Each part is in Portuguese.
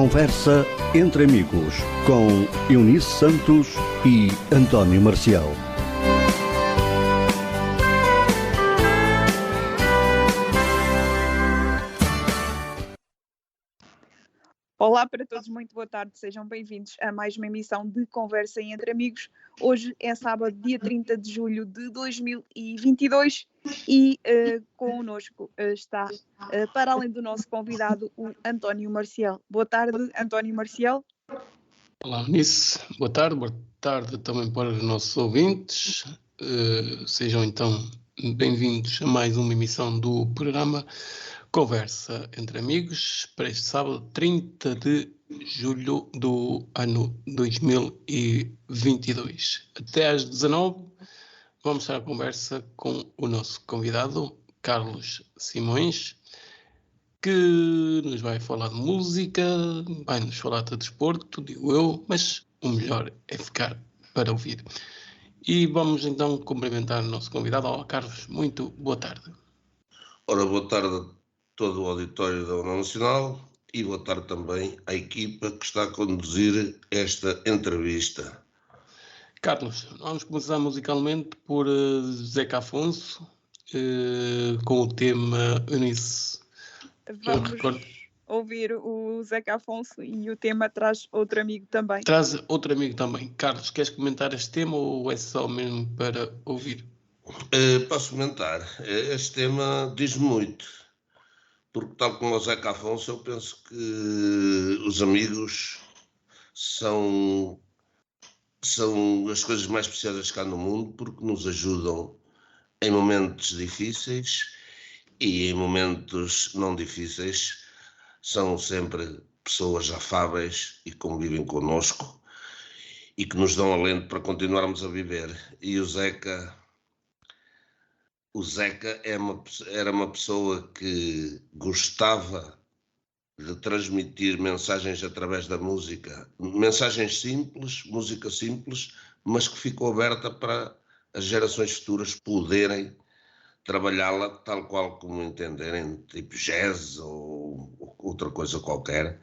Conversa entre amigos com Eunice Santos e António Marcial. Olá para todos, muito boa tarde, sejam bem-vindos a mais uma emissão de Conversa entre Amigos. Hoje é sábado, dia 30 de julho de 2022 e connosco está, para além do nosso convidado, o António Marcial. Boa tarde, António Marcial. Olá, Eunice. Boa tarde também para os nossos ouvintes. Sejam então bem-vindos a mais uma emissão do programa Conversa entre Amigos para este sábado 30 de julho do ano 2022. Até às 19 vamos estar à conversa com o nosso convidado, Carlos Simões, que nos vai falar de música, vai nos falar de desporto, digo eu, mas o melhor é ficar para ouvir. E vamos então cumprimentar o nosso convidado. Olá, Carlos, muito boa tarde. Ora, boa tarde a todo o auditório da Onda Nacional e boa tarde também à equipa que está a conduzir esta entrevista. Carlos, vamos começar musicalmente por Zeca Afonso, com o tema Eunice. Vamos ouvir o Zeca Afonso e o tema Traz Outro Amigo também. Traz outro amigo também. Carlos, queres comentar este tema ou é só mesmo para ouvir? Posso comentar. Este tema diz-me muito, porque tal como o Zeca Afonso, eu penso que os amigos são as coisas mais preciosas que há no mundo, porque nos ajudam em momentos difíceis e em momentos não difíceis. São sempre pessoas afáveis e convivem connosco e que nos dão alento para continuarmos a viver. E o Zeca era uma pessoa que gostava de transmitir mensagens através da música, mensagens simples, música simples, mas que ficou aberta para as gerações futuras poderem trabalhá-la tal qual como entenderem, tipo jazz ou outra coisa qualquer,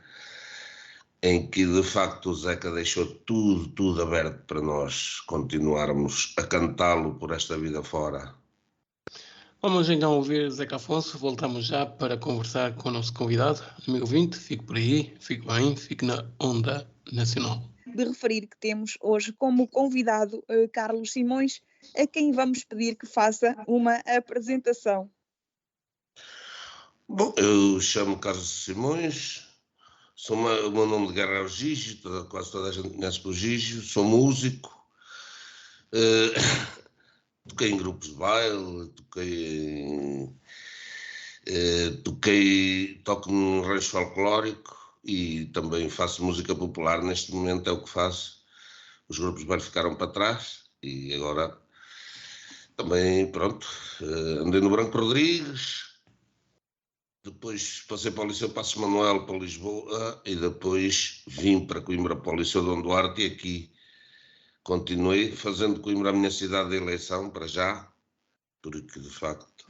em que de facto o Zeca deixou tudo aberto para nós continuarmos a cantá-lo por esta vida fora. Vamos então ouvir Zeca Afonso, voltamos já para conversar com o nosso convidado, amigo ouvinte, fique por aí, fique bem, fique na Onda Nacional. De referir que temos hoje como convidado Carlos Simões, a quem vamos pedir que faça uma apresentação. Bom, eu chamo Carlos Simões, o meu nome de guerra é o Gigi, quase toda a gente conhece por Gigi, sou músico, toquei em grupos de baile, toco num rancho folclórico e também faço música popular. Neste momento é o que faço. Os grupos de baile ficaram para trás e agora também, pronto, andei no Branco Rodrigues, depois passei para o Liceu Passos Manuel, para Lisboa, e depois vim para Coimbra, para o Liceu Dom Duarte, e aqui continuei fazendo Coimbra a minha cidade de eleição, para já, porque de facto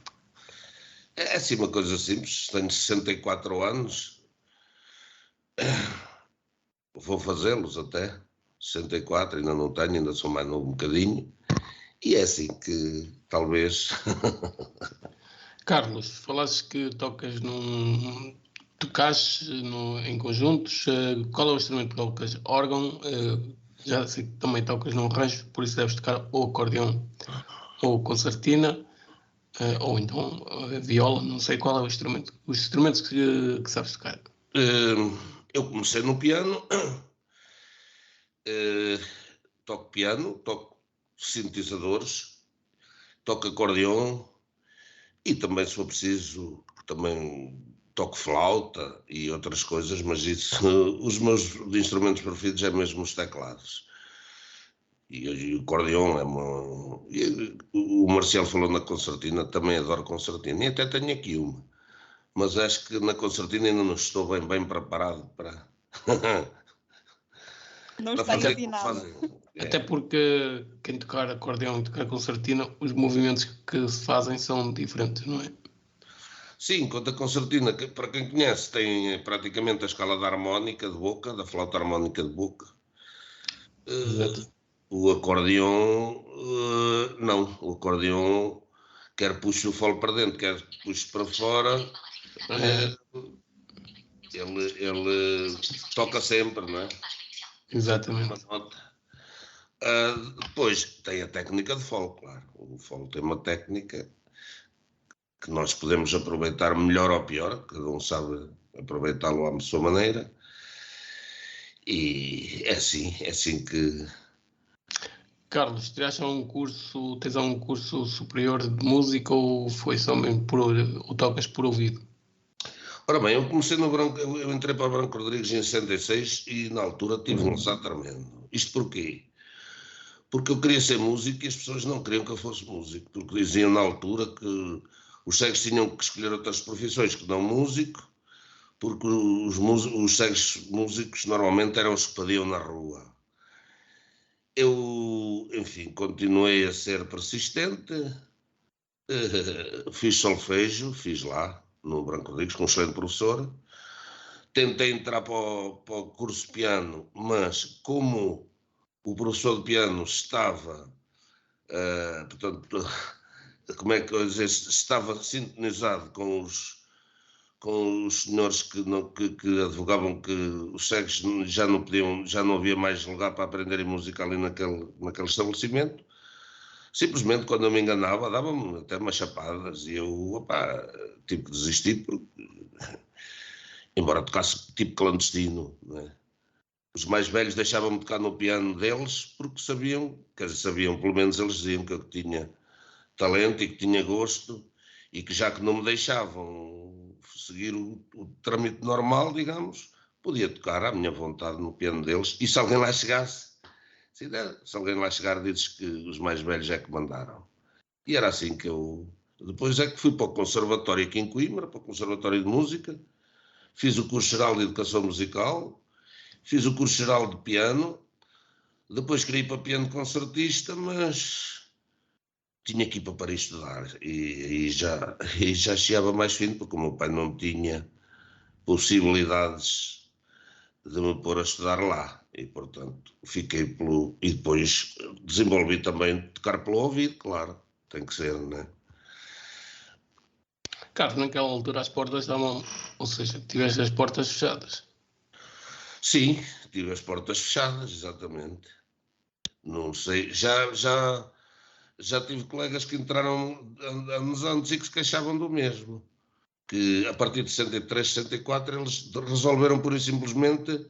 é assim uma coisa simples. Tenho 64 anos, vou fazê-los até 64, ainda não tenho, ainda sou mais novo um bocadinho, e é assim que talvez... Carlos, falaste que em conjuntos, qual é o instrumento que tocas? Órgão, já sei que também tocas num rancho, por isso deves tocar ou acordeão ou concertina, ou então viola, não sei qual é o instrumento. Os instrumentos que sabes tocar. Eu comecei no piano, toco piano, toco sintetizadores, toco acordeão e também, se for preciso, também toco flauta e outras coisas, mas isso, os meus instrumentos preferidos é mesmo os teclados. E o acordeão é uma... O Marcial falou na concertina, também adoro concertina, e até tenho aqui uma. Mas acho que na concertina ainda não estou bem preparado para... Não está ensinado. Até porque quem tocar acordeão e tocar concertina, os movimentos que se fazem são diferentes, não é? Sim, conta concertina, que para quem conhece, tem praticamente a escala da harmónica de boca, da flauta harmónica de boca. Exato. O acordeão, não. O acordeão quer puxe o fole para dentro, quer puxe para fora. Ele toca sempre, não é? Exatamente. Depois tem a técnica de fole, claro. O fole tem uma técnica que nós podemos aproveitar melhor ou pior, cada um sabe aproveitá-lo à sua maneira. E é assim que... Carlos, tens algum curso superior de música ou foi só mesmo ou tocas por ouvido? Ora bem, eu entrei para o Branco Rodrigues em 66 e na altura tive um lançado tremendo. Isto porquê? Porque eu queria ser músico e as pessoas não queriam que eu fosse músico, porque diziam na altura que os cegos tinham que escolher outras profissões que não músico, porque os cegos músicos normalmente eram os que padiam na rua. Eu, enfim, continuei a ser persistente, fiz solfejo, fiz lá, no Branco Rodrigues, com um excelente professor. Tentei entrar para o curso de piano, mas como o professor de piano estava, portanto, como é que eu dizer, estava sintonizado com os senhores que advogavam que os cegos já não havia mais lugar para aprenderem música ali naquele estabelecimento. Simplesmente, quando eu me enganava, dava-me até umas chapadas e eu, tive que desistir, porque, embora tocasse tipo clandestino, não é? Os mais velhos deixavam-me tocar no piano deles porque sabiam, pelo menos eles diziam que eu tinha talento e que tinha gosto e que já que não me deixavam seguir o trâmite normal, digamos, podia tocar à minha vontade no piano deles. E se alguém lá chegasse, se alguém lá chegar, dizes que os mais velhos é que mandaram. E era assim que eu... Depois é que fui para o conservatório aqui em Coimbra, para o Conservatório de Música, fiz o curso geral de Educação Musical, fiz o curso geral de piano, depois queria ir para piano concertista, mas tinha que ir para Paris estudar e já chegava mais fino, porque o meu pai não tinha possibilidades de me pôr a estudar lá e, portanto, fiquei e depois desenvolvi também tocar pelo ouvido, claro, tem que ser, não é? Carlos, naquela altura as portas estavam, ou seja, tiveste as portas fechadas. Sim, tive as portas fechadas, exatamente. Não sei, já tive colegas que entraram anos antes e que se queixavam do mesmo. Que a partir de 63, 64, eles resolveram pura e simplesmente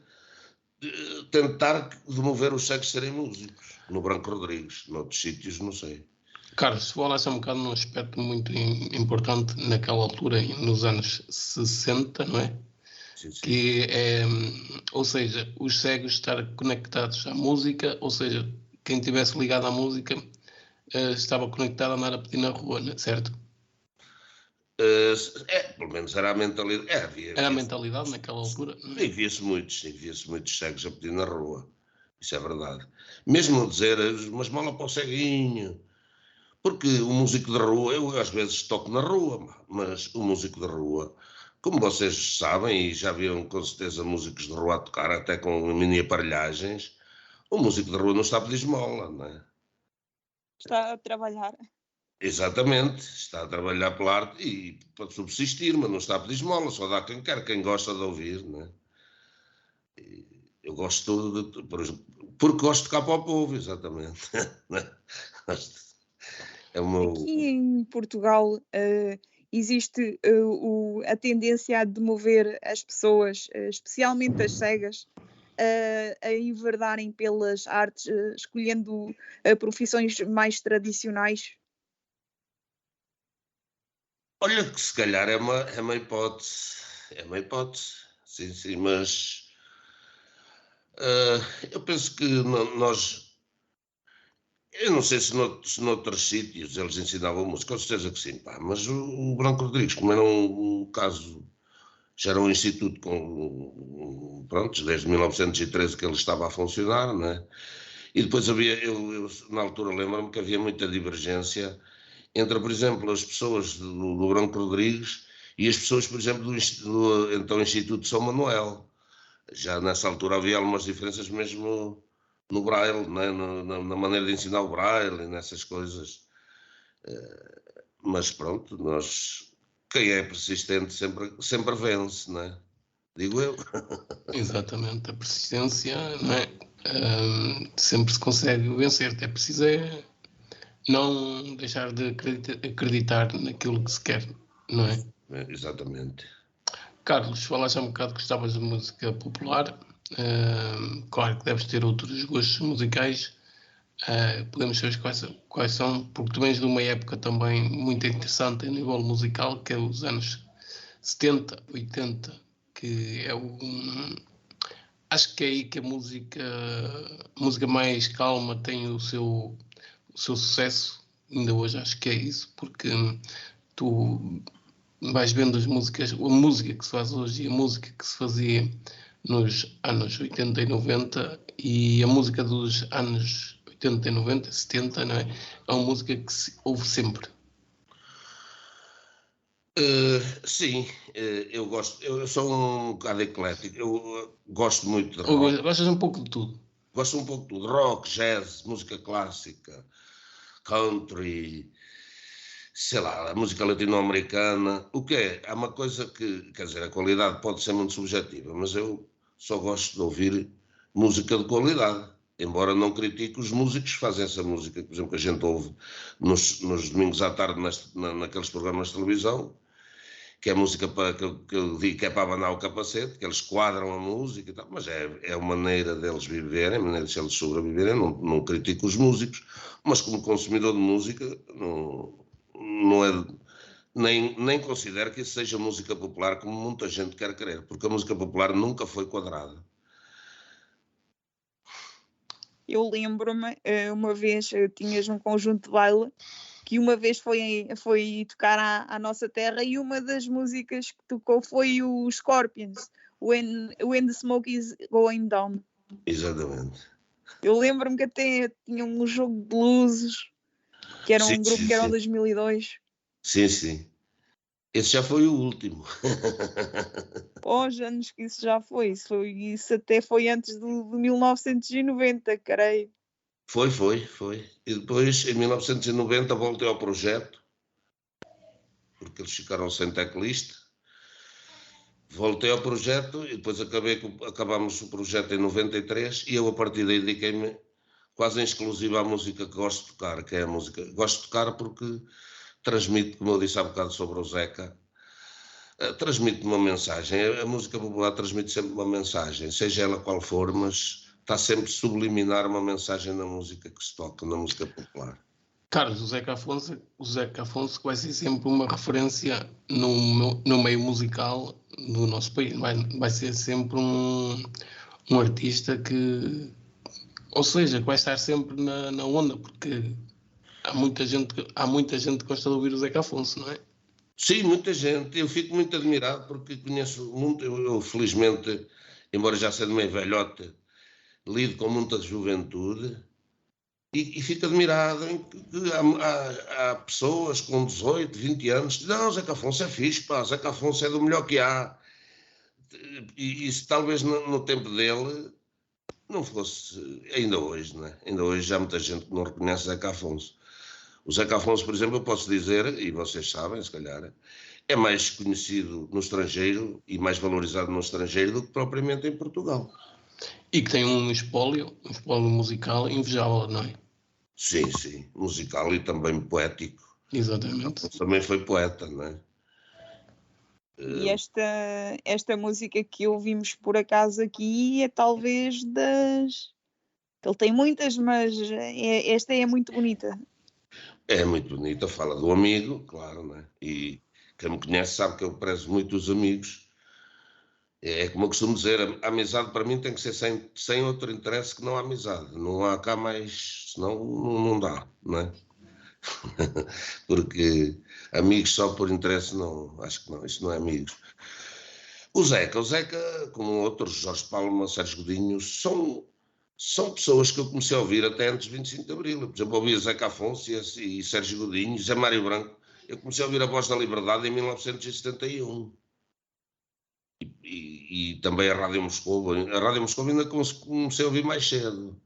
tentar demover os cegos serem músicos. No Branco Rodrigues, noutros sítios, não sei. Carlos, falaste um bocado num aspecto muito importante naquela altura, nos anos 60, não é? Sim, sim. Que é, ou seja, os cegos estar conectados à música, ou seja, quem estivesse ligado à música estava conectado a andar a pedir na rua, certo? Pelo menos era a mentalidade. Era a mentalidade naquela altura. E via-se muitos cegos a pedir na rua. Isso é verdade. Mesmo dizer, uma esmola para o ceguinho. Porque o músico de rua, eu às vezes toco na rua, mas o músico de rua, como vocês sabem, e já viram com certeza músicos de rua a tocar, até com mini aparelhagens, o músico de rua não está a pedir esmola, não é? Está a trabalhar. Exatamente, está a trabalhar pela arte e para subsistir, mas não está a pedir esmola, só dá quem quer, quem gosta de ouvir, não é? Eu gosto porque gosto de tocar para o povo, exatamente. É o meu... Aqui em Portugal existe a tendência a demover as pessoas, especialmente as cegas, a enverdarem pelas artes, escolhendo profissões mais tradicionais. Olha que se calhar é uma hipótese, sim, mas eu penso que nós, eu não sei se noutros sítios eles ensinavam música, com certeza que sim, mas o Branco Rodrigues, como era um caso, já era um instituto desde 1913 que ele estava a funcionar, não é? E depois havia, eu na altura lembro-me que havia muita divergência entre, por exemplo, as pessoas do Branco Rodrigues E as pessoas, por exemplo, do então Instituto de São Manuel, já nessa altura havia algumas diferenças mesmo no braille, né? Na maneira de ensinar o braille e nessas coisas. Mas pronto, quem é persistente sempre vence, não é? Digo eu. Exatamente, a persistência, não é? Sempre se consegue vencer, é preciso não deixar de acreditar naquilo que se quer, não é? Exatamente. Carlos, falaste há um bocado que gostavas de música popular. Claro que deves ter outros gostos musicais. Podemos saber quais são, porque tu vens de uma época também muito interessante a nível musical, que é os anos 70, 80, que é acho que é aí que a música mais calma tem o seu sucesso. Ainda hoje acho que é isso, porque tu vais vendo a música que se faz hoje e a música que se fazia nos anos 80 e 90, e a música dos anos 80 e 90, 70, não é? É uma música que se ouve sempre. Sim, eu sou um bocado eclético, eu gosto muito de rock. Gostas um pouco de tudo? Gosto um pouco de tudo, rock, jazz, música clássica, country, sei lá, a música latino-americana. O que é? Há uma coisa que, quer dizer, a qualidade pode ser muito subjetiva, mas eu só gosto de ouvir música de qualidade, embora não critique os músicos que fazem essa música, por exemplo, que a gente ouve nos domingos à tarde naqueles programas de televisão, que é música que eu digo que é para abanar o capacete, que eles quadram a música e tal, mas é a maneira deles viverem, a maneira de eles sobreviverem. Não critico os músicos, mas como consumidor de música, não é, nem considero que isso seja música popular como muita gente quer crer, porque a música popular nunca foi quadrada. Eu lembro-me, uma vez tinhas um conjunto de baile que uma vez foi tocar à nossa terra, e uma das músicas que tocou foi o Scorpions, When the Smoke is Going Down. Exatamente. Eu lembro-me que até tinha um jogo de luzes, que era um grupo que era em 2002. Sim. Esse já foi o último. Anos que isso já foi. Isso até foi antes de 1990, creio. Foi. E depois, em 1990, voltei ao projeto, porque eles ficaram sem teclista. Voltei ao projeto e depois acabámos o projeto em 93, e eu a partir daí dediquei-me quase em exclusiva à música que gosto de tocar, que é a música. Gosto de tocar porque transmite, como eu disse há bocado sobre o Zeca, transmite uma mensagem. A música popular transmite sempre uma mensagem, seja ela qual for, mas está sempre a subliminar uma mensagem na música que se toca, na música popular. Carlos, o Zeca Afonso vai ser sempre uma referência no meio musical do nosso país. Vai ser sempre um artista que, ou seja, que vai estar sempre na onda, porque há muita gente que gosta de ouvir o Zeca Afonso, não é? Sim, muita gente. Eu fico muito admirado porque conheço muito. Eu felizmente, embora já sendo meio velhote, lido com muita juventude e fico admirado em que há pessoas com 18, 20 anos que dizem: não, Zeca Afonso é fixe, pá, Zeca Afonso é do melhor que há. E isso talvez no tempo dele não fosse, ainda hoje, não é? Ainda hoje já há muita gente que não reconhece Zeca Afonso. O Zeca Afonso, por exemplo, eu posso dizer, e vocês sabem, se calhar, é mais conhecido no estrangeiro e mais valorizado no estrangeiro do que propriamente em Portugal. E que tem um espólio musical invejável, não é? Sim, musical e também poético. Exatamente. Também foi poeta, não é? E esta música que ouvimos por acaso aqui é talvez das... Ele tem muitas, mas esta é muito bonita. É muito bonita, fala do amigo, claro, não é? E quem me conhece sabe que eu prezo muito os amigos. É como eu costumo dizer, a amizade para mim tem que ser sem outro interesse que não a amizade. Não há cá mais, senão não dá, não é? Porque amigos só por interesse, não, acho que não, isso não é amigos. O Zeca, como outros, Jorge Palma, Sérgio Godinho, são pessoas que eu comecei a ouvir até antes de 25 de Abril. Por exemplo, ouvia Zeca Afonso e Sérgio Godinho, Zé Mário Branco. Eu comecei a ouvir a Voz da Liberdade em 1971. E também a Rádio Moscou. A Rádio Moscou ainda comecei a ouvir mais cedo.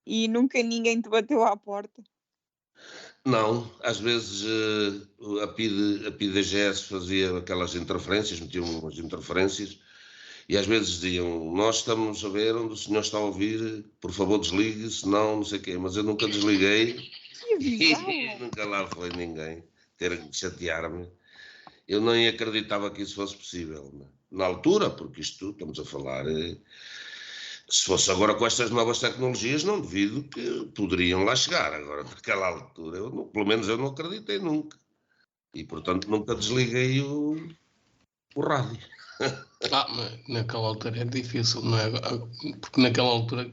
E nunca ninguém te bateu à porta? Não, às vezes a PIDGS fazia aquelas interferências, metiam umas interferências, e às vezes diziam, nós estamos a ver onde o senhor está a ouvir, por favor desligue, senão não sei o quê, mas eu nunca desliguei e nunca lá foi ninguém ter que chatear-me. Eu nem acreditava que isso fosse possível, né? Na altura, porque isto, estamos a falar, se fosse agora com estas novas tecnologias, não duvido que poderiam lá chegar. Agora, naquela altura, pelo menos eu não acreditei nunca. E, portanto, nunca desliguei o rádio. Mas naquela altura é difícil, não é? Porque naquela altura,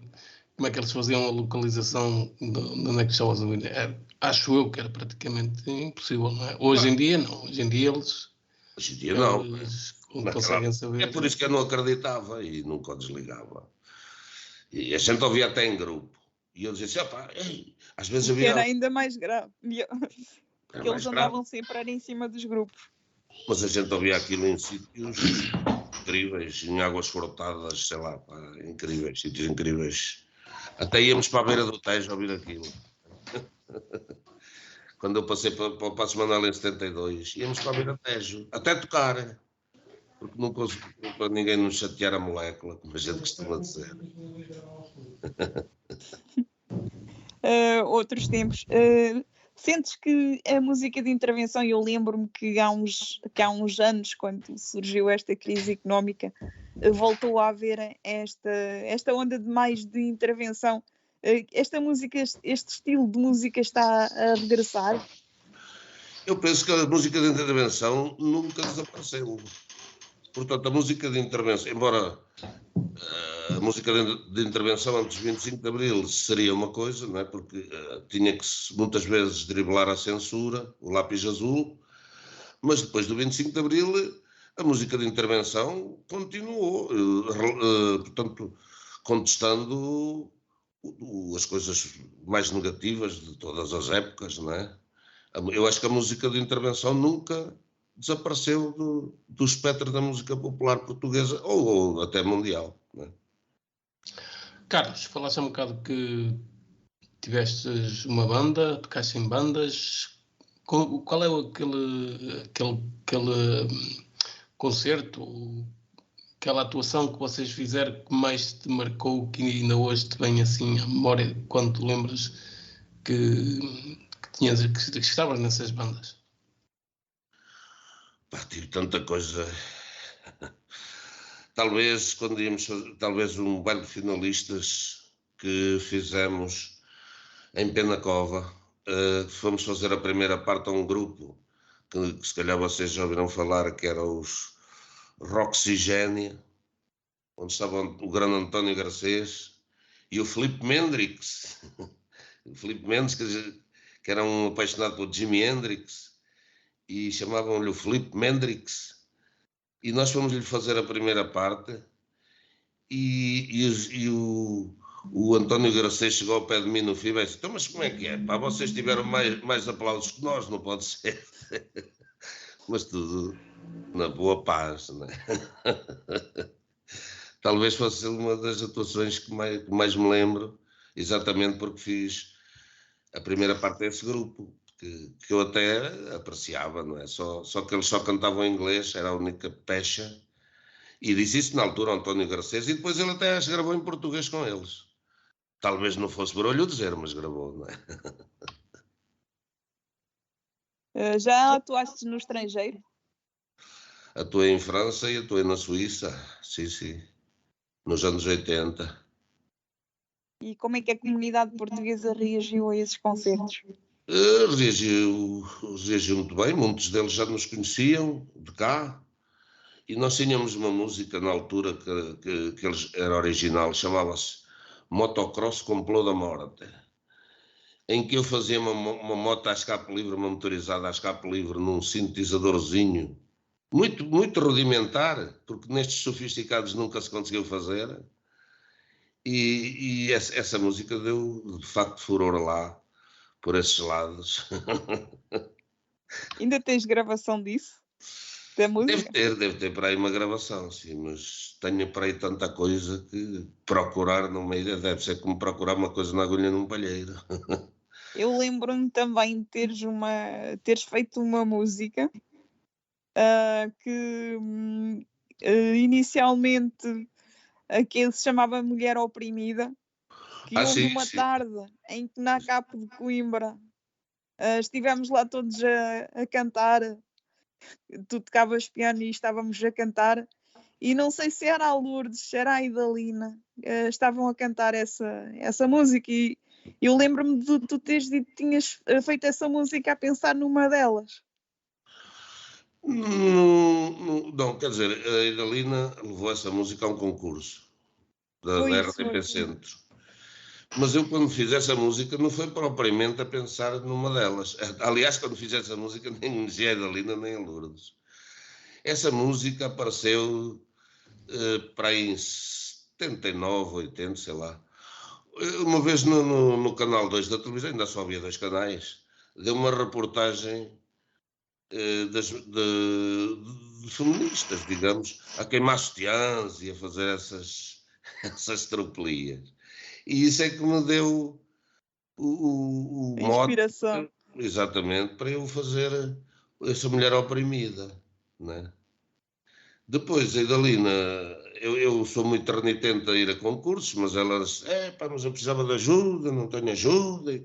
como é que eles faziam a localização de onde é que estavas a ouvir? Acho eu que era praticamente impossível, não é? Hoje em dia, não. Hoje em dia eles não. Conseguem saber. É por isso que eu não acreditava e nunca o desligava. E a gente ouvia até em grupo. E eu dizia assim, às vezes eu via... Era ainda mais grave. Porque eles andavam sempre em cima dos grupos. Mas a gente ouvia aquilo em sítios incríveis, em águas frotadas, sei lá, incríveis, sítios incríveis. Até íamos para a beira do Tejo a ouvir aquilo. Quando eu passei para o Paço Manuel em 72, íamos para a beira do Tejo, até tocar. Porque não consegui, para ninguém nos chatear a molécula, como a gente costuma dizer. Outros tempos. Sentes que a música de intervenção, eu lembro-me que há uns anos, quando surgiu esta crise económica, voltou a haver esta onda de mais de intervenção. Esta música, este estilo de música está a regressar? Eu penso que a música de intervenção nunca desapareceu. Portanto, a música de intervenção, embora a música de intervenção antes do 25 de Abril seria uma coisa, não é? Porque tinha que muitas vezes driblar a censura, o lápis azul, mas depois do 25 de Abril a música de intervenção continuou, portanto, contestando as coisas mais negativas de todas as épocas, não é? Eu acho que a música de intervenção nunca desapareceu do espectro da música popular portuguesa ou até mundial, não é? Carlos, falaste um bocado que tivestes uma banda, tocaste em bandas. Qual é aquele concerto, aquela atuação que vocês fizeram que mais te marcou, que ainda hoje te vem assim à memória quando te lembras que estavas nessas bandas? Tive tanta coisa. Talvez quando íamos fazer, talvez um baile de finalistas que fizemos em Penacova, fomos fazer a primeira parte a um grupo que se calhar vocês já ouviram falar, que era os Roxigénia, onde estavam o grande António Garcês e o Filipe Mendrix. O Filipe Mendes, que era um apaixonado por Jimi Hendrix, e chamavam-lhe o Filipe Mendrix. E nós fomos-lhe fazer a primeira parte e o António Garcês chegou ao pé de mim no fim e disse, então, mas como é que é? Pá, vocês tiveram mais aplausos que nós, não pode ser. Mas tudo na boa paz, não é? Talvez fosse uma das atuações que mais me lembro, exatamente porque fiz a primeira parte desse grupo, que eu até apreciava, não é? Só que eles só cantavam em inglês, era a única pecha, e disse isso na altura ao António Garcês, e depois ele até as gravou em português com eles. Talvez não fosse barulho dizer, mas gravou, não é? Já atuaste no estrangeiro? Atuei em França e atuei na Suíça, sim, nos anos 80. E como é que a comunidade portuguesa reagiu a esses concertos? Reagiu muito bem, muitos deles já nos conheciam de cá, e nós tínhamos uma música na altura que era original, chamava-se Motocross Complô da Morte, em que eu fazia uma moto à escape livre, uma motorizada à escape livre, num sintetizadorzinho, muito, muito rudimentar, porque nestes sofisticados nunca se conseguiu fazer, e essa música deu, de facto, furor lá, por esses lados. Ainda tens gravação disso? Da música? Deve ter para aí uma gravação, sim, mas tenho para aí tanta coisa que procurar no meio deve ser como procurar uma coisa na agulha num palheiro. Eu lembro-me também de teres feito uma música que inicialmente que se chamava Mulher Oprimida, que houve Sim, uma sim. tarde em que na Capo de Coimbra estivemos lá todos a cantar, tu tocavas piano e estávamos a cantar, e não sei se era a Lourdes, se era a Idalina, estavam a cantar essa música, e eu lembro-me de tu teres dito que tinhas feito essa música a pensar numa delas. Não, quer dizer, a Idalina levou essa música a um concurso da Foi isso, RTP foi. Centro. Mas eu, quando fiz essa música, não foi propriamente a pensar numa delas. Aliás, quando fiz essa música, nem a Idalina nem a Lourdes. Essa música apareceu para aí em 79, 80, sei lá. Uma vez no canal 2 da televisão, ainda só havia 2 canais, deu uma reportagem de feministas, digamos, a queimar sutiãs e a fazer essas tropelias. E isso é que me deu o mote, Inspiração. exatamente, para eu fazer essa mulher oprimida, né? Depois, a Idalina, eu sou muito renitente a ir a concursos, mas elas, pá, mas eu precisava de ajuda, não tenho ajuda.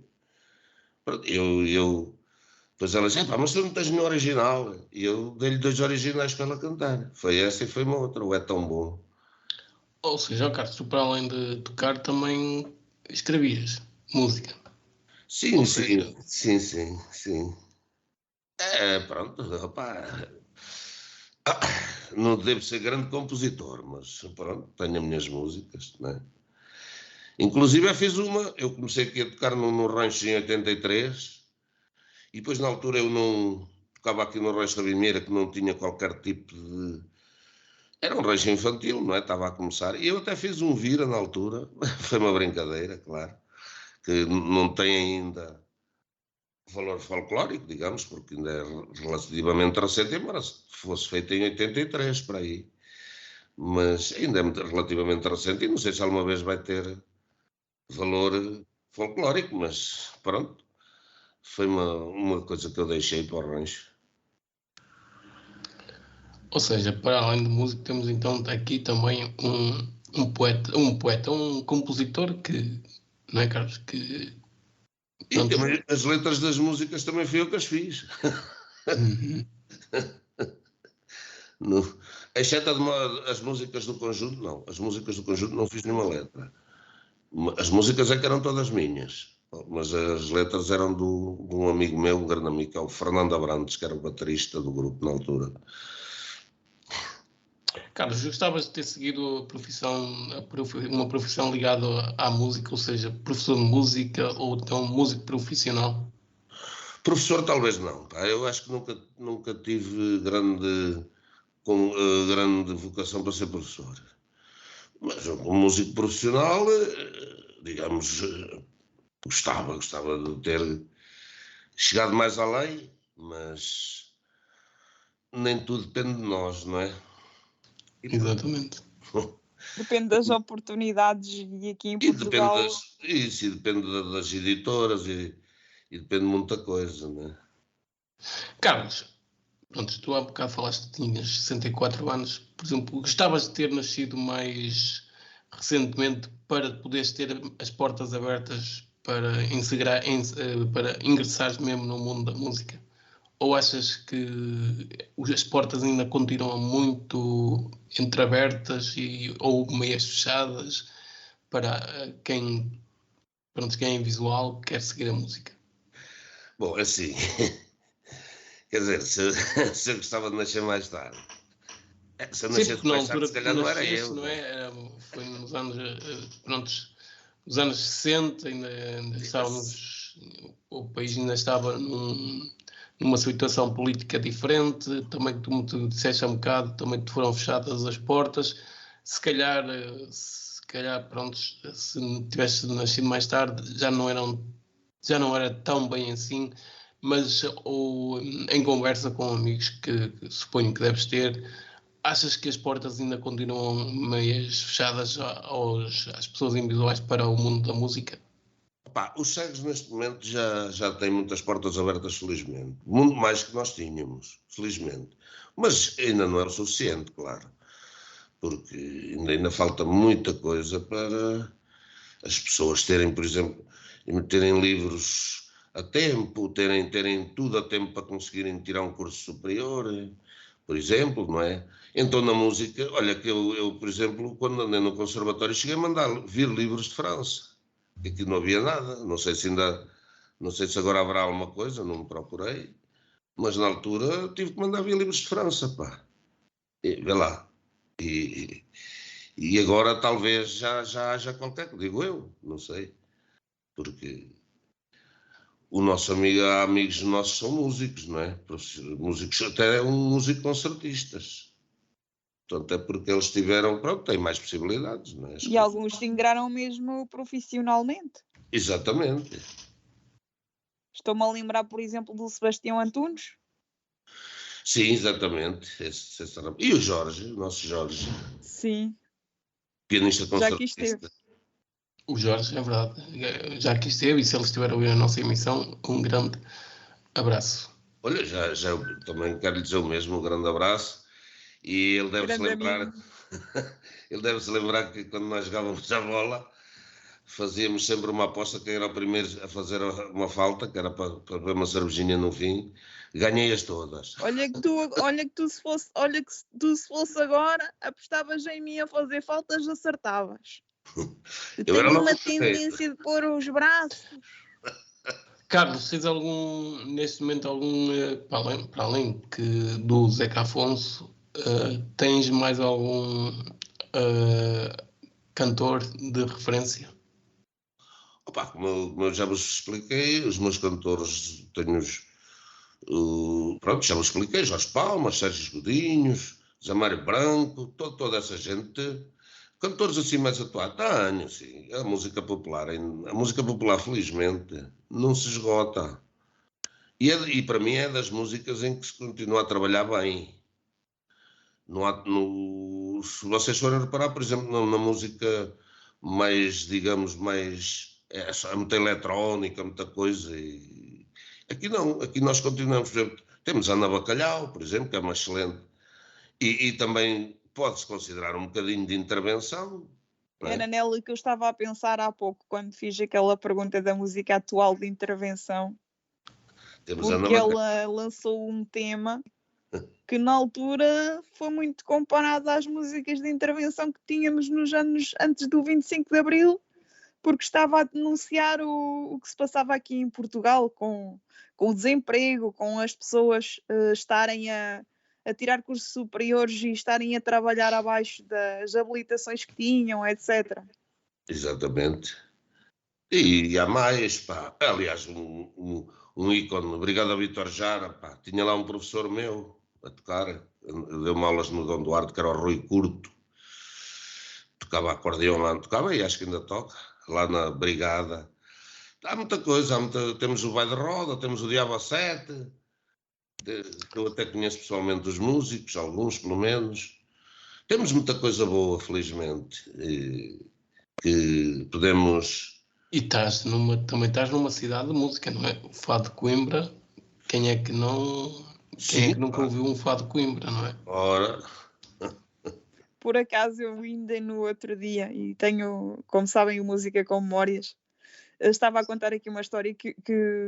Depois elas, pá, mas tu não tens nenhum original. E eu dei-lhe 2 originais para ela cantar. Foi essa e foi uma outra, o É Tão Bom. Ou seja, Carlos, tu para além de tocar também escrevias música. Sim, Ou sim, seja, sim. Pronto, opá. Não devo ser grande compositor, mas pronto, tenho as minhas músicas, né? Inclusive eu fiz eu comecei aqui a tocar no rancho em 83 e depois na altura eu não tocava aqui no rancho da Vimeira, que não tinha qualquer tipo de... Era um rancho infantil, não é? Estava a começar. E eu até fiz um vira na altura, foi uma brincadeira, claro, que não tem ainda valor folclórico, digamos, porque ainda é relativamente recente, embora fosse feito em 83, para aí. Mas ainda é relativamente recente e não sei se alguma vez vai ter valor folclórico, mas pronto, foi uma coisa que eu deixei para o rancho. ou seja, para além de música, temos então aqui também um poeta, um compositor que, não é, Carlos? Que, E pronto, também as letras das músicas também fui eu que as fiz. No, exceto as músicas do conjunto, não. As músicas do conjunto não fiz nenhuma letra. As músicas é que eram todas minhas, mas as letras eram de um amigo meu, um grande amigo, que é o Fernando Abrantes, que era o baterista do grupo na altura. Carlos, gostavas de ter seguido uma profissão ligada à música, ou seja, professor de música ou então músico profissional? Professor talvez não, pá. Eu acho que nunca tive grande vocação para ser professor. Mas eu, como músico profissional, digamos, gostava de ter chegado mais além, mas nem tudo depende de nós, não é? Exatamente. Depende das oportunidades, e aqui em E depende Portugal das editoras e depende de muita coisa, não é? Carlos, pronto, tu há bocado falaste que tinhas 64 anos, por exemplo, gostavas de ter nascido mais recentemente para poderes ter as portas abertas para para ingressares mesmo no mundo da música? Ou achas que as portas ainda continuam muito entreabertas ou meias fechadas para quem é visual quer seguir a música? Bom, assim, quer dizer, se eu gostava de nascer mais tarde. Se eu Sim, nascesse porque na mais tarde, altura se que tu calhar não era nasceste, eu, não não é? é? Foi nos anos, prontos, nos anos 60, ainda estávamos, o país ainda estava numa situação política diferente, também como tu disseste há um bocado, também te foram fechadas as portas, se calhar, pronto, se tivesse nascido mais tarde, já não era tão bem assim, mas em conversa com amigos que suponho que deves ter, achas que as portas ainda continuam meias fechadas às pessoas individuais para o mundo da música? Os cegos neste momento já têm muitas portas abertas, felizmente. Muito mais que nós tínhamos, felizmente. Mas ainda não é o suficiente, claro. Porque ainda falta muita coisa para as pessoas terem, por exemplo, terem livros a tempo, terem tudo a tempo para conseguirem tirar um curso superior, por exemplo, não é? Então na música, olha que eu, por exemplo, quando andei no conservatório, cheguei a mandar vir livros de França. Aqui não havia nada, não sei se agora haverá alguma coisa, não me procurei, mas na altura tive que mandar vir livros de França, pá. Vê lá. E agora talvez já haja qualquer, digo eu, não sei, porque há amigos nossos que são músicos, não é? Músicos, até músico concertistas. Portanto, é porque eles tiveram, pronto, têm mais possibilidades, não é? E alguns se integraram mesmo profissionalmente. Exatamente. Estou-me a lembrar, por exemplo, do Sebastião Antunes. Sim, exatamente. E o Jorge, o nosso Jorge. Sim. Pianista Já aqui concertista. esteve. O Jorge, é verdade, já aqui esteve, e se ele estiver a ouvir a nossa emissão, um grande abraço. Olha, já eu também quero lhe dizer o mesmo, um grande abraço. E ele deve-se lembrar, que quando nós jogávamos a bola, fazíamos sempre uma aposta, quem era o primeiro a fazer uma falta, que era para beber uma cervejinha no fim, ganhei-as todas. Olha que tu se fosse agora, apostavas em mim a fazer faltas, acertavas. Eu tenho uma tendência de pôr os braços. Carlos, tens neste momento para além do Zeca Afonso, tens mais algum cantor de referência? Como eu já vos expliquei, os meus cantores já vos expliquei, Jorge Palmas, Sérgio Godinhos, Zé Mário Branco, toda essa gente, cantores assim mais atuais, sim, a música popular, felizmente, não se esgota. E para mim é das músicas em que se continua a trabalhar bem. Se vocês forem reparar, por exemplo, na música mais, digamos, é muita eletrónica, muita coisa, e aqui não, aqui nós continuamos, por exemplo, temos Ana Bacalhau, por exemplo, que é uma excelente, e também pode-se considerar um bocadinho de intervenção. Era nela que eu estava a pensar há pouco, quando fiz aquela pergunta da música atual de intervenção, porque ela lançou um tema que na altura foi muito comparado às músicas de intervenção que tínhamos nos anos antes do 25 de Abril, porque estava a denunciar o que se passava aqui em Portugal com o desemprego, com as pessoas estarem a tirar cursos superiores e estarem a trabalhar abaixo das habilitações que tinham, etc. Exatamente. E há mais, pá. Aliás, um ícone, obrigado a Vítor Jara, pá. Tinha lá um professor meu a tocar, deu-me aulas no Dom Duarte, que era o Rui Curto. Tocava acordeão lá, tocava e acho que ainda toca, lá na Brigada. Há muita coisa, temos o Vai de Roda, temos o Diabo a Sete, que eu até conheço pessoalmente os músicos, alguns pelo menos. Temos muita coisa boa, felizmente, que podemos... E também estás numa cidade de música, não é? O Fado de Coimbra, quem é que nunca ouviu um Fado de Coimbra, não é? Ora... Por acaso eu ainda no outro dia, e tenho, como sabem, o Música com Memórias, eu estava a contar aqui uma história que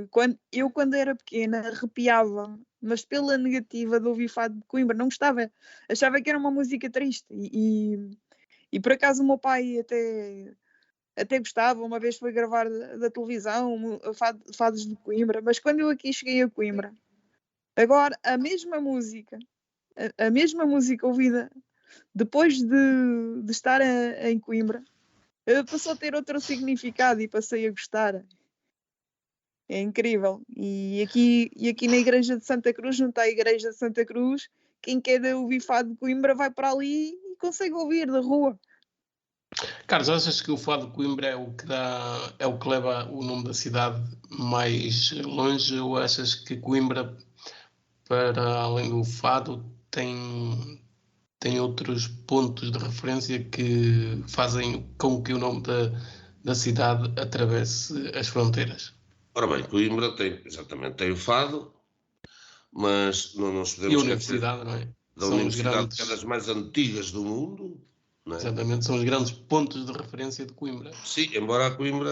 quando era pequena arrepiava, mas pela negativa de ouvir Fado de Coimbra, não gostava, achava que era uma música triste e por acaso o meu pai até gostava, uma vez foi gravar da televisão fados de Coimbra, mas quando eu aqui cheguei a Coimbra, agora a mesma música ouvida depois de estar em Coimbra, passou a ter outro significado e passei a gostar. É incrível. E aqui na igreja de Santa Cruz, junto à igreja de Santa Cruz, quem quer ouvir Fado de Coimbra vai para ali e consegue ouvir da rua. Carlos, achas que o Fado de Coimbra é o que leva o nome da cidade mais longe, ou achas que Coimbra, para além do Fado, tem outros pontos de referência que fazem com que o nome da cidade atravesse as fronteiras? Ora bem, Coimbra tem o Fado, mas não nos E a podemos esquecer universidade, não é? da São os universidade, grandes, que é das mais antigas do mundo, não é? exatamente, são os grandes pontos de referência de Coimbra. Sim, embora a Coimbra,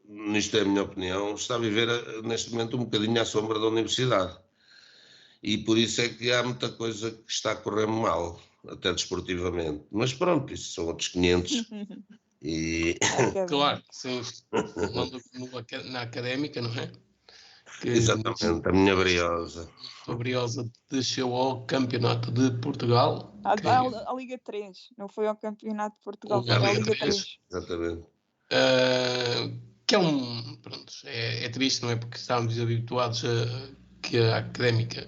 nisto é a minha opinião, está a viver neste momento um bocadinho à sombra da universidade. E por isso é que há muita coisa que está a correr mal, até desportivamente. Mas pronto, isso são outros 500. E... Claro, sim, falando na académica, não é? Que exatamente, a minha Briosa. a Briosa desceu ao Campeonato de Portugal. A Liga 3, não foi ao Campeonato de Portugal, foi à Liga 3. Exatamente. Que é pronto, é triste, não é? Porque estávamos habituados a que a académica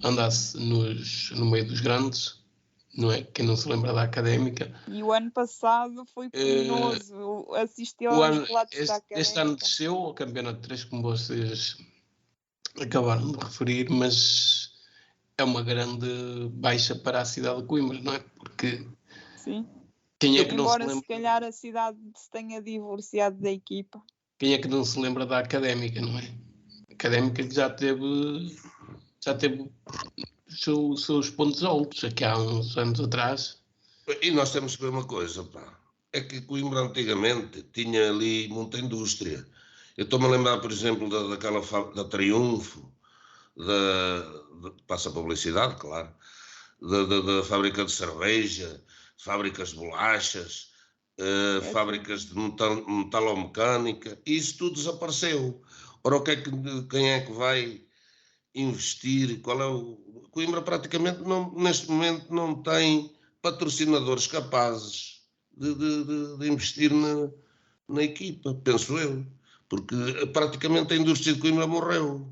andasse no meio dos grandes, não é? Quem não se lembra da académica. E o ano passado foi penoso, assistiu aos relatos da académica. Este ano desceu ao Campeonato 3, como vocês acabaram de referir, mas é uma grande baixa para a cidade de Coimbra, não é? Porque sim. Quem é que não se lembra? Se calhar a cidade se tenha divorciado da equipa. Quem é que não se lembra da académica, não é? A académica que já teve os seus pontos altos, aqui há uns anos atrás. E nós temos que ver uma coisa, pá. É que Coimbra antigamente tinha ali muita indústria. Eu estou-me a lembrar, por exemplo, da Triunfo, passa a publicidade, claro, da fábrica de cerveja, fábricas de bolachas, fábricas de metalomecânica, e isso tudo desapareceu. Ora, quem é que vai investir? Coimbra praticamente neste momento não tem patrocinadores capazes de investir na equipa, penso eu, porque praticamente a indústria de Coimbra morreu.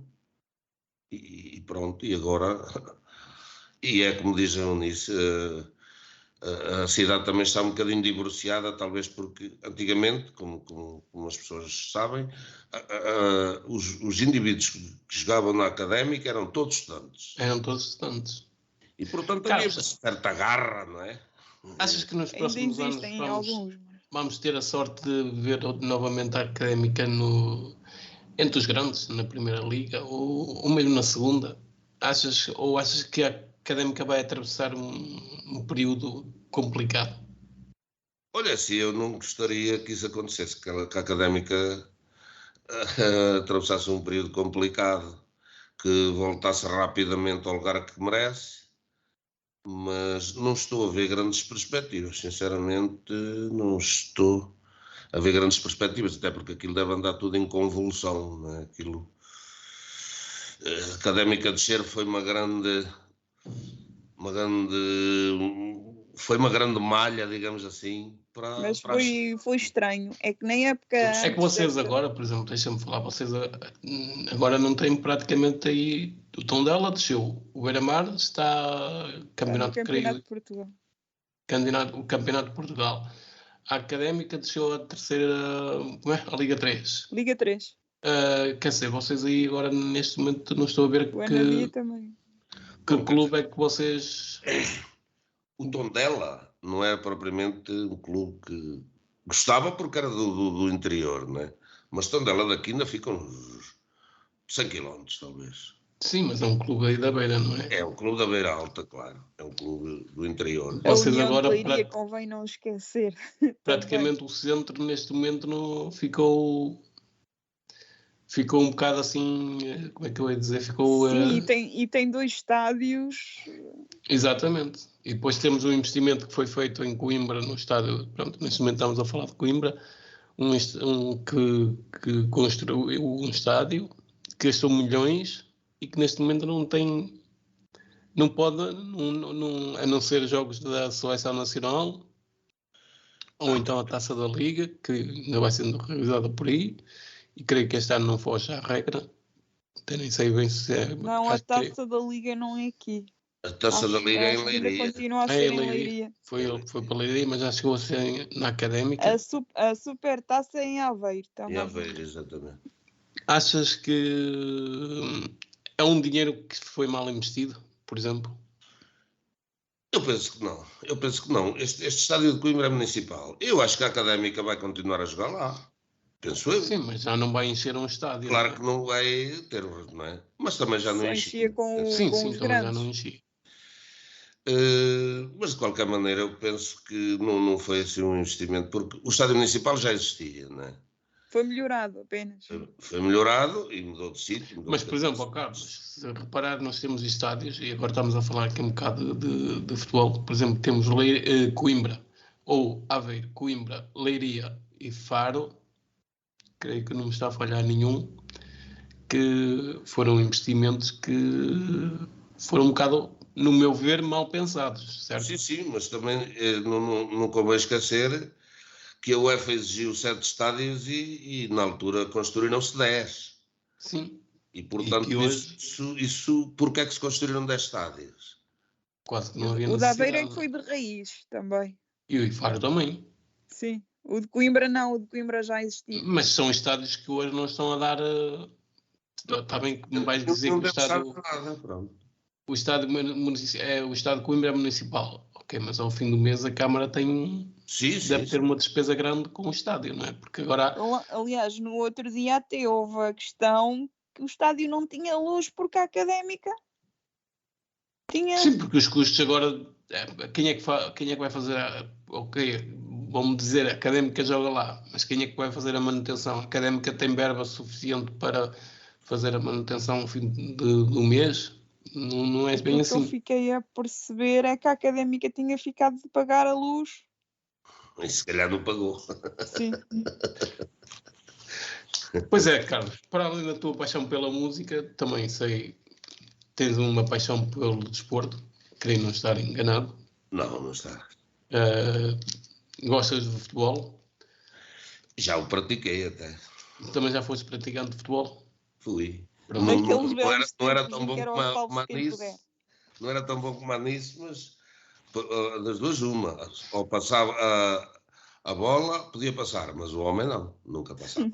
E pronto, e agora, e é como diz a Eunice, a cidade também está um bocadinho divorciada, talvez porque antigamente, como as pessoas sabem, os indivíduos que jogavam na académica eram todos estudantes. E portanto havia uma certa garra, não é? Achas que nos próximos anos vamos ter a sorte de ver novamente a académica entre os grandes, na primeira liga, ou mesmo na segunda? Achas que a académica vai atravessar um período complicado? Olha, se eu não gostaria que isso acontecesse, que a académica atravessasse um período complicado, que voltasse rapidamente ao lugar que merece, mas não estou a ver grandes perspectivas, sinceramente não estou a ver grandes perspectivas, até porque aquilo deve andar tudo em convulsão, não é? A académica descer foi uma grande malha, digamos assim. Mas foi estranho. É que nem época. É que vocês agora, por exemplo, deixa-me falar, vocês agora não têm praticamente aí. O Tondela desceu. O Beira-Mar está Campeonato de Portugal. O Campeonato de Portugal. A académica desceu a terceira. Como é? A Liga 3. Liga 3. Quer dizer, vocês aí agora neste momento não estou a ver também. Que clube é que vocês. O Tondela não é propriamente um clube que gostava porque era do interior, não é? Mas Tondela daqui ainda fica uns 100 km, talvez. Sim, mas é um clube aí da Beira, não é? É um clube da Beira Alta, claro. É um clube do interior. Vocês agora convém não esquecer. Praticamente o centro neste momento não ficou um bocado assim, como é que eu ia dizer? Sim, e tem 2 estádios. Exatamente. E depois temos um investimento que foi feito em Coimbra, no estádio. Pronto, neste momento estamos a falar de Coimbra, que construiu um estádio, que gastou milhões e que neste momento não pode, a não ser jogos da Seleção Nacional ou então a Taça da Liga, que ainda vai sendo realizada por aí. E creio que este ano não foge à regra. Até nem sei bem se é. Não, a Taça da Liga não é aqui. A Taça da Liga é em Acho que ainda Leiria. continua a ser em Leiria. Foi ele que foi para Leiria, mas já chegou a ser na Académica. A Super Taça é em Aveiro Em também. Aveiro, exatamente. Achas que é um dinheiro que foi mal investido, por exemplo? Eu penso que não. Este estádio de Coimbra é municipal. Eu acho que a Académica vai continuar a jogar lá. Penso eu. Sim, mas já não vai encher um estádio. Claro não é? que não vai ter, não é? Mas também já não Só enchia com Sim, os também já grandes. não enchia. Mas de qualquer maneira eu penso que não foi assim um investimento, porque o estádio municipal já existia, não é? Foi melhorado apenas. Foi melhorado e mudou de sítio. Mas, por exemplo, Carlos, se reparar, nós temos estádios, e agora estamos a falar aqui um bocado de futebol, por exemplo, temos Coimbra, ou Aveiro, Coimbra, Leiria e Faro, creio que não me está a falhar nenhum, que foram investimentos que foram um bocado, no meu ver, mal pensados, certo? Sim, mas também não convém esquecer que a UEFA exigiu 7 estádios e na altura construíram-se 10. Sim. E portanto, E hoje, isso porque é que se construíram 10 estádios? quase que não havia O da Aveiro necessidade. é que foi de raiz também. E o Faro também. Sim. O de Coimbra não, o de Coimbra já existia. Mas são estádios que hoje não estão a dar. Está bem que me vais dizer Não que o estádio o estádio de Coimbra é municipal. Ok, mas ao fim do mês a Câmara deve ter uma despesa grande com o estádio, não é? Porque agora. Aliás, no outro dia até houve a questão que o estádio não tinha luz porque a Académica tinha. Sim, porque os custos agora. Quem é que vai fazer? Ok, vamos dizer, a Académica joga lá, mas quem é que vai fazer a manutenção? A Académica tem verba suficiente para fazer a manutenção ao fim do mês? Não é bem assim. O que eu fiquei a perceber é que a Académica tinha ficado de pagar a luz. E se calhar não pagou. Sim. Pois é, Carlos, para além da tua paixão pela música, também sei tens uma paixão pelo desporto, creio não estar enganado. Não está. Gostas de futebol? Já o pratiquei até. Também já foste praticante de futebol? Fui. Não era tão bom como a nisso. Não era tão bom como a nisso, mas das duas uma. Ou passava a bola, podia passar, mas o homem não, nunca passava.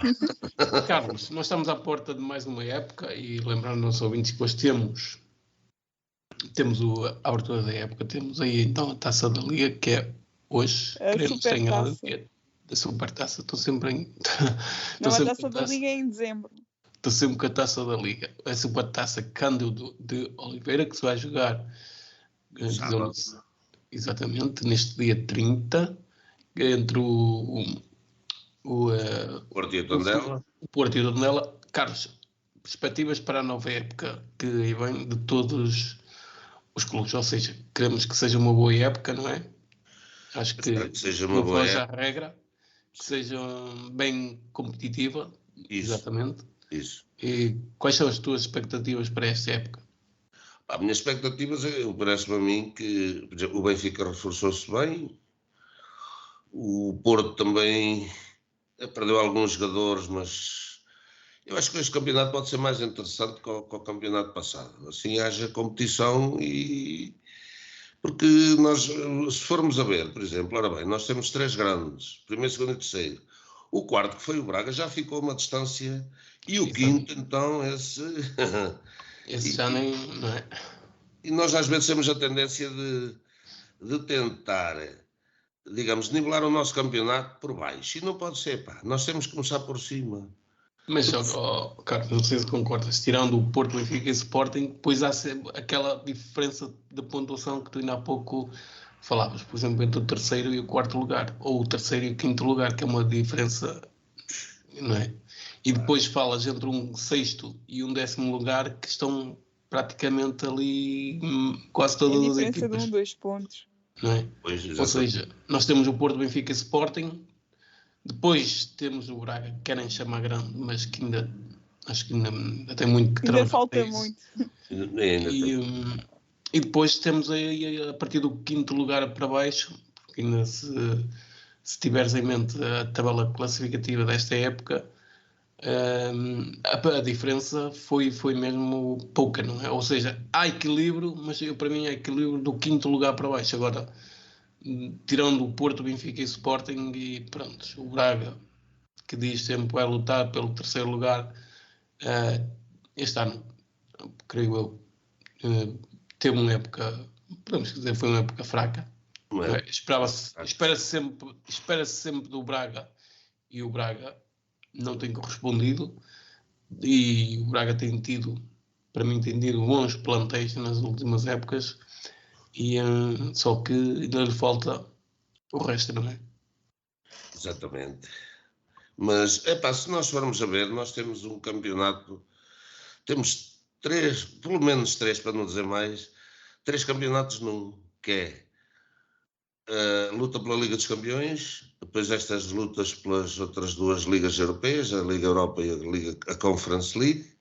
Carlos, nós estamos à porta de mais uma época e lembrando aos ouvintes que hoje temos a abertura da época, temos aí então a Taça da Liga, que é hoje, queremos ter enganado, da Supertaça. Estou sempre em... Não, a Taça da Liga é em dezembro. Estou sempre com a Taça da Liga. A Supertaça Cândido de Oliveira, que se vai jogar exatamente neste dia 30, entre o Porto e o Tondela. O Porto e o Tondela. Carlos, perspectivas para a nova época que aí vem de todos os clubes, ou seja, queremos que seja uma boa época, não é? Acho que seja uma boa época. A regra, que seja bem competitiva. Isso. Exatamente. Isso. E quais são as tuas expectativas para esta época? A minha expectativa, parece-me a mim que por exemplo, o Benfica reforçou-se bem, o Porto também perdeu alguns jogadores, mas eu acho que este campeonato pode ser mais interessante que o campeonato passado. Assim haja competição e... Porque nós, se formos a ver, por exemplo, ora bem, nós temos 3 grandes, primeiro, segundo e terceiro. O quarto, que foi o Braga, já ficou a uma distância. E o quinto, então, esse... Esse já nem... Não é? E nós às vezes temos a tendência de tentar, digamos, nivelar o nosso campeonato por baixo. E não pode ser, pá. Nós temos que começar por cima. Mas, Carlos, não sei se concordas, tirando o Porto, Benfica e Sporting, depois há aquela diferença de pontuação que tu ainda há pouco falavas, por exemplo, entre o terceiro e o quarto lugar, ou o terceiro e o quinto lugar, que é uma diferença, não é? E depois falas entre um sexto e um 10º lugar, que estão praticamente ali quase todas as equipas. A diferença de 2 pontos. Não é? Pois, ou seja, nós temos o Porto, Benfica e Sporting. Depois temos o Braga, que querem chamar grande, mas que acho que ainda tem muito que trabalhar. Ainda falta muito. E depois temos aí, a partir do 5º lugar para baixo, porque ainda se tiveres em mente a tabela classificativa desta época, A diferença foi mesmo pouca, não é? Ou seja, há equilíbrio, mas para mim há equilíbrio do 5º lugar para baixo. Agora, tirando o Porto, Benfica e Sporting e pronto, o Braga, que diz sempre que vai lutar pelo 3º lugar, este ano, creio eu, teve uma época, podemos dizer, foi uma época fraca. Espera-se sempre do Braga, e o Braga não tem correspondido, e o Braga tem tido bons plantéis nas últimas épocas, e só que ainda lhe falta o resto, não é? Exatamente. Mas, se nós formos a ver, nós temos um campeonato, temos 3, pelo menos 3, para não dizer mais, 3 campeonatos num, que é a luta pela Liga dos Campeões, depois estas lutas pelas outras 2 ligas europeias, a Liga Europa e a Conference League,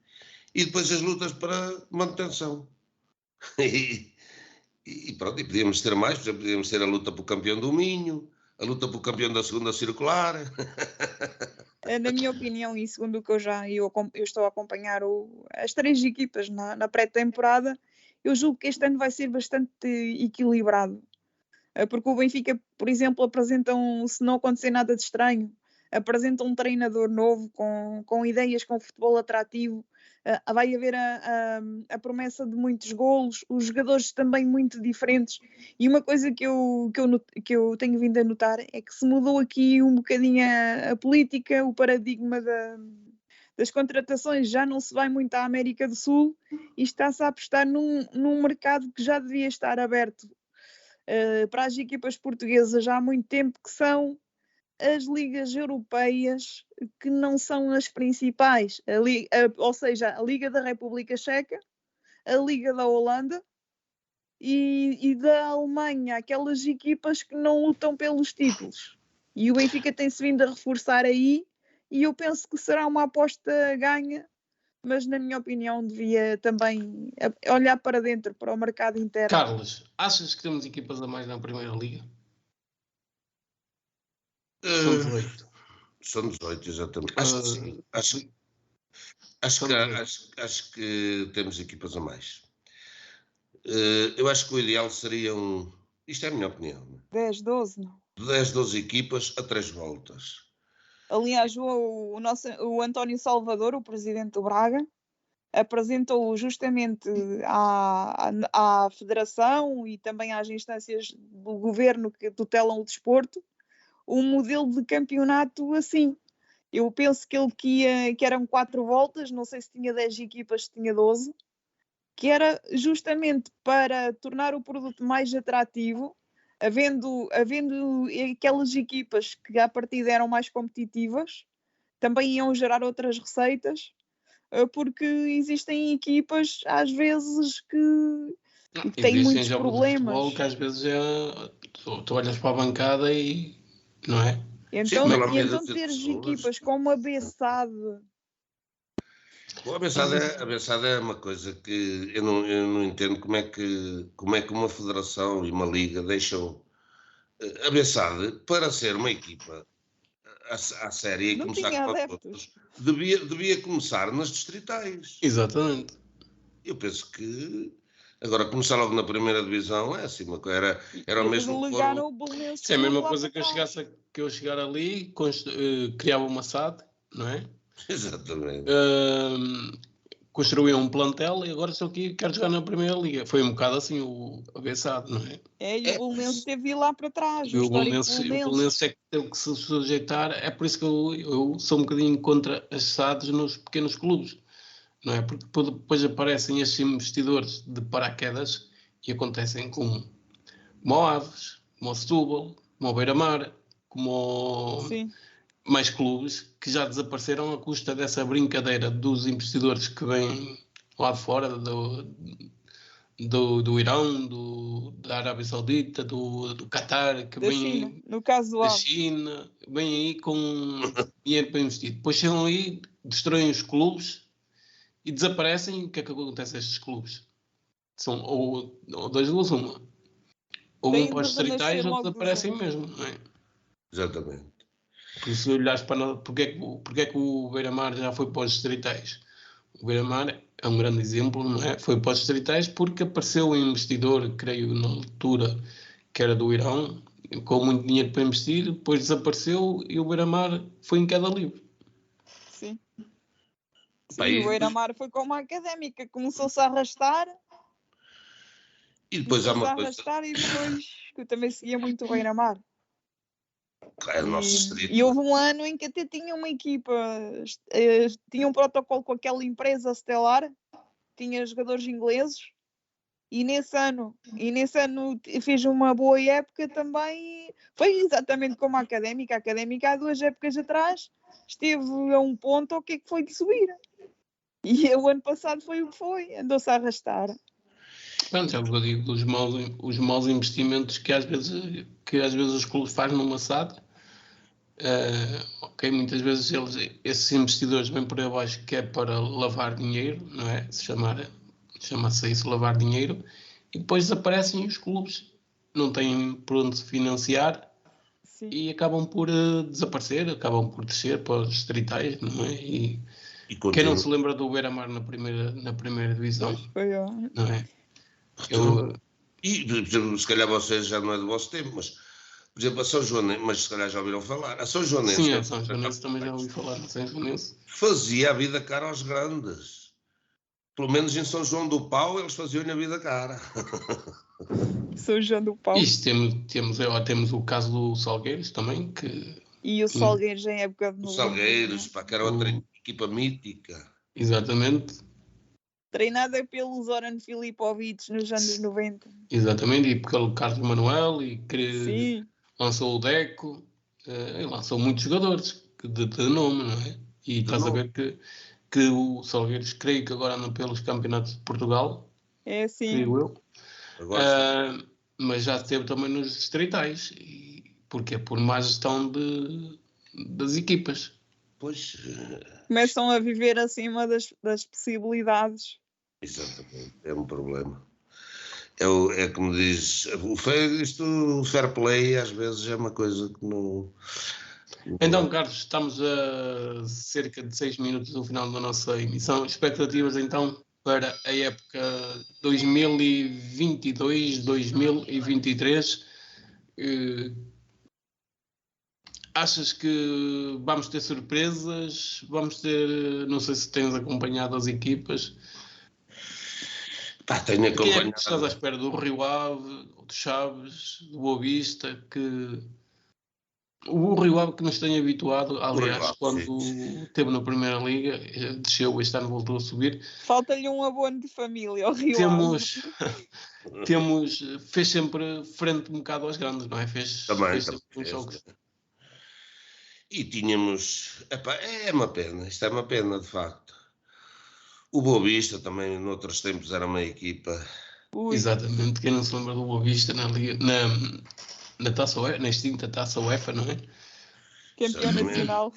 e depois as lutas para manutenção. E pronto, e podíamos ter mais, por exemplo, podíamos ter a luta pelo campeão do Minho, a luta pelo campeão da segunda circular. Na minha opinião, e segundo o que eu estou a acompanhar as 3 equipas na pré-temporada, eu julgo que este ano vai ser bastante equilibrado. Porque o Benfica, por exemplo, se não acontecer nada de estranho, apresenta um treinador novo, com ideias, com futebol atrativo, vai haver a promessa de muitos golos, os jogadores também muito diferentes, e uma coisa que eu tenho vindo a notar é que se mudou aqui um bocadinho a política, o paradigma das contratações, já não se vai muito à América do Sul, e está-se a apostar num mercado que já devia estar aberto para as equipas portuguesas já há muito tempo, que são as ligas europeias, que não são as principais, ou seja, a Liga da República Checa, a Liga da Holanda e da Alemanha, aquelas equipas que não lutam pelos títulos. E o Benfica tem-se vindo a reforçar aí, e eu penso que será uma aposta ganha, mas na minha opinião devia também olhar para dentro, para o mercado interno. Carlos, achas que temos equipas a mais na Primeira Liga? São 18. São 18, exatamente. Acho que sim. Acho que temos equipas a mais. Eu acho que o ideal seria isto é a minha opinião. 10, 12, não? 10, 12 equipas a 3 voltas. Aliás, o António Salvador, o presidente do Braga, apresentou justamente à Federação e também às instâncias do governo que tutelam o desporto um modelo de campeonato assim. Eu penso que eram 4 voltas, não sei se tinha 10 equipas, se tinha 12, que era justamente para tornar o produto mais atrativo, havendo aquelas equipas que à partida eram mais competitivas, também iam gerar outras receitas, porque existem equipas às vezes que têm muitos problemas. Futebol, que às vezes tu olhas para a bancada e não é? Então teres equipas como a Bessade. A Bessade é uma coisa que eu não entendo como é que uma federação e uma liga deixam a Bessade, para ser uma equipa à série e começar com outros, devia começar nas distritais. Exatamente. Eu penso que agora começar logo na primeira divisão é assim, era o mesmo. É a mesma coisa que eu chegar ali, criava uma SAD, não é? Exatamente. Construía um plantel e agora estou aqui e quero jogar na Primeira Liga. Foi um bocado assim o avançado, não é? E o Belenenses teve lá para trás. O Belenenses é que teve que se sujeitar. É por isso que eu sou um bocadinho contra as SADs nos pequenos clubes, não é? Porque depois aparecem estes investidores de paraquedas e acontecem como o Aves, como o Setúbal, como o Beira-Mar, como mais clubes que já desapareceram à custa dessa brincadeira dos investidores que vêm lá de fora, do Irão, da Arábia Saudita, do Qatar, que vêm aí, no caso da China, vêm aí com dinheiro para investir. Depois chegam aí, destroem os clubes e desaparecem. O que é que acontece a estes clubes? São ou 2 duas, uma. Ou vão para os distritais ou desaparecem mesmo, não é? Exatamente. Porque se olhares para nós, porque é que o Beira-Mar já foi para os distritais? O Beira-Mar é um grande exemplo, não é? Foi para os distritais porque apareceu um investidor, creio, na altura, que era do Irão, com muito dinheiro para investir, depois desapareceu e o Beira-Mar foi em queda livre. Sim. Sim, o Beira-Mar foi como a Académica, começou-se a arrastar. E depois há uma coisa... e depois eu também seguia muito o Beira-Mar. É o nosso distrito. E houve um ano em que até tinha uma equipa, tinha um protocolo com aquela empresa Stellar, tinha jogadores ingleses, e nesse ano fiz uma boa época também. Foi exatamente como a Académica. A Académica há 2 épocas atrás esteve a um ponto ao que é que foi de subir. E o ano passado foi o que foi, andou-se a arrastar. Pronto, é o que eu digo, os maus investimentos que às vezes os clubes fazem numa SAD. Ok, muitas vezes esses investidores vêm por aí abaixo que é para lavar dinheiro, não é? Chama-se isso, lavar dinheiro, e depois desaparecem e os clubes não têm por onde se financiar. Sim. E acabam por desaparecer, acabam por descer para os distritais, não é? E quem não se lembra do Beira-Mar na primeira divisão, não é? E, se calhar vocês já não é do vosso tempo, mas, por exemplo, a São Joanense, mas se calhar já ouviram falar. A São Joanense... Sim, a São Joanense também já ouvi falar. A São Joanense fazia a vida cara aos grandes. Pelo menos em São João do Pau eles faziam a vida cara. São João do Pau. Isto temos o caso do Salgueiros também, que... E o Salgueiros em época de... O Salgueiros, que era outra equipa mítica. Exatamente. Treinada pelo Zoran Filipovic nos anos 90. Exatamente, e pelo Carlos Manuel, e que lançou o Deco, e lançou muitos jogadores de nome, não é? E estás a ver que o Salgueiros, creio que agora anda pelos campeonatos de Portugal. É, sim. Creio eu. Mas já esteve também nos distritais. Porque é por má gestão das equipas. Pois... Começam a viver acima das possibilidades. Exatamente, é um problema. É como diz, o fair play às vezes é uma coisa que não... Então, Carlos, estamos a cerca de 6 minutos do final da nossa emissão. Expectativas então para a época 2022-2023. Achas que vamos ter surpresas? Não sei se tens acompanhado as equipas. Tenho acompanhado. Quem é que estás à espera? Do Rio Ave, do Chaves, do Boa Vista? O Rio Ave que nos tem habituado, aliás, quando esteve na Primeira Liga, desceu, este ano voltou a subir. Falta-lhe um abono de família ao Rio Ave. Fez sempre frente um bocado aos grandes, não é? Fez sempre uns jogos. E tínhamos... é uma pena, isto é uma pena, de facto. O Boa Vista também, noutros tempos, era uma equipa... Exatamente, quem não se lembra do Boa Vista na Taça UEFA, na extinta Taça UEFA, não é? Campeão nacional.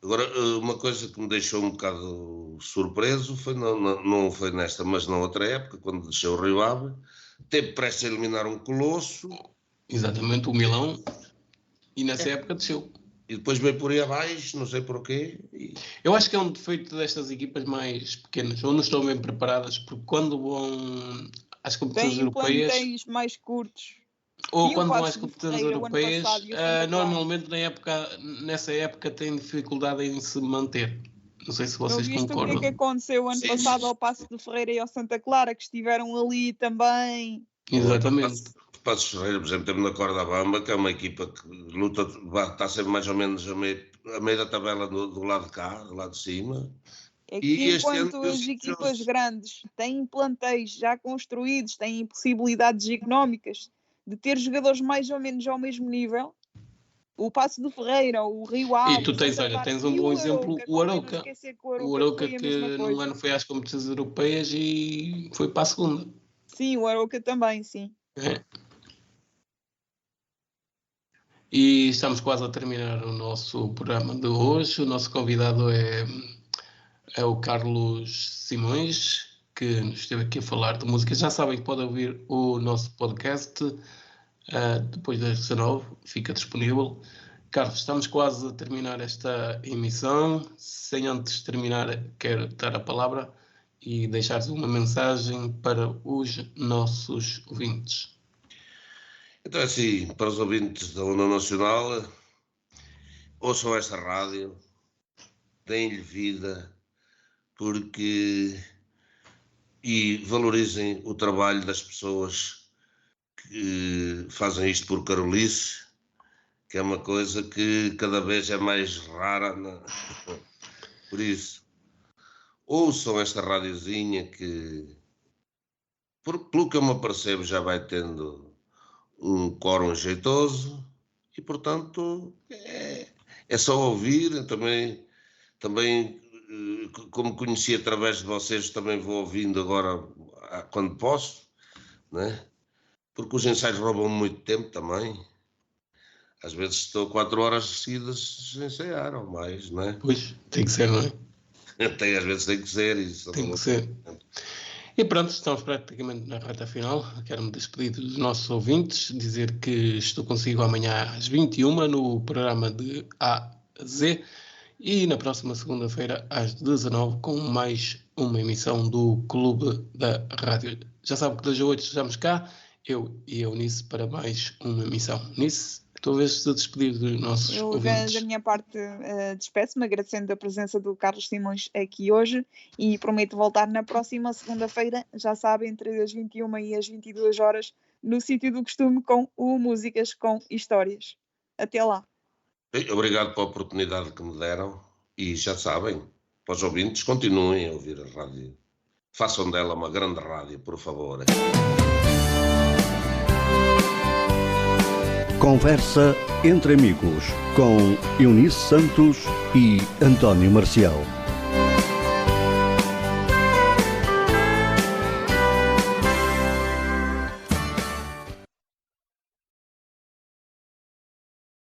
Agora, uma coisa que me deixou um bocado surpreso, não foi nesta, mas na outra época, quando desceu o Rio Ave, teve prestes a eliminar um colosso. Exatamente, o Milão, e nessa época desceu. E depois veio por aí abaixo, não sei porquê. Eu acho que é um defeito destas equipas mais pequenas, ou não estão bem preparadas, porque quando vão às competições europeias... Têm mais curtos. Ou quando vão às competições europeias, normalmente nessa época têm dificuldade em se manter. Não sei se vocês concordam. O que é que aconteceu ano passado ao Paço de Ferreira e ao Santa Clara, que estiveram ali também... Exatamente. O Paços de Ferreira, por exemplo, teve na Corda Bamba, que é uma equipa que luta, está sempre mais ou menos a meio da tabela do lado de cá, do lado de cima. É que enquanto as equipas grandes têm plantéis já construídos, têm possibilidades económicas de ter jogadores mais ou menos ao mesmo nível, o Paço de Ferreira, o Rio Ave... E tu tens um bom exemplo, o Arouca. O Arouca que no ano foi às competições europeias e foi para a segunda. Sim, o Arouca também, sim. É. E estamos quase a terminar o nosso programa de hoje. O nosso convidado é o Carlos Simões, que nos esteve aqui a falar de música. Já sabem que podem ouvir o nosso podcast depois das 19, fica disponível. Carlos, estamos quase a terminar esta emissão. Sem antes terminar, quero dar a palavra e deixar-vos uma mensagem para os nossos ouvintes. Então, assim, para os ouvintes da Onda Nacional, ouçam esta rádio, deem-lhe vida, e valorizem o trabalho das pessoas que fazem isto por carolice, que é uma coisa que cada vez é mais rara. Por isso, ouçam esta radiozinha que, pelo que eu me apercebo, já vai tendo um quórum jeitoso e, portanto, é só ouvir. Também, como conheci através de vocês, também vou ouvindo agora quando posso, né? Porque os ensaios roubam muito tempo também. Às vezes estou 4 horas seguidas a ensaiar ou mais, não é? Pois, tem que ser, não é? Às vezes tem que ser isso. Tem que ser. E pronto, estamos praticamente na reta final. Quero-me despedir dos nossos ouvintes, dizer que estou consigo amanhã às 21h no programa de A a Z e na próxima segunda-feira às 19h com mais uma emissão do Clube da Rádio. Já sabe que das 8 estamos cá, eu e a Eunice, para mais uma emissão. Eunice, tua vez de despedir dos nossos ouvintes. Da minha parte, despeço-me agradecendo a presença do Carlos Simões aqui hoje e prometo voltar na próxima segunda-feira, já sabe, entre as 21h e as 22h, no sítio do costume, com o Músicas com Histórias. Até lá. Obrigado pela oportunidade que me deram e já sabem, para os ouvintes, continuem a ouvir a rádio. Façam dela uma grande rádio, por favor. Conversa entre amigos com Eunice Santos e António Marcial.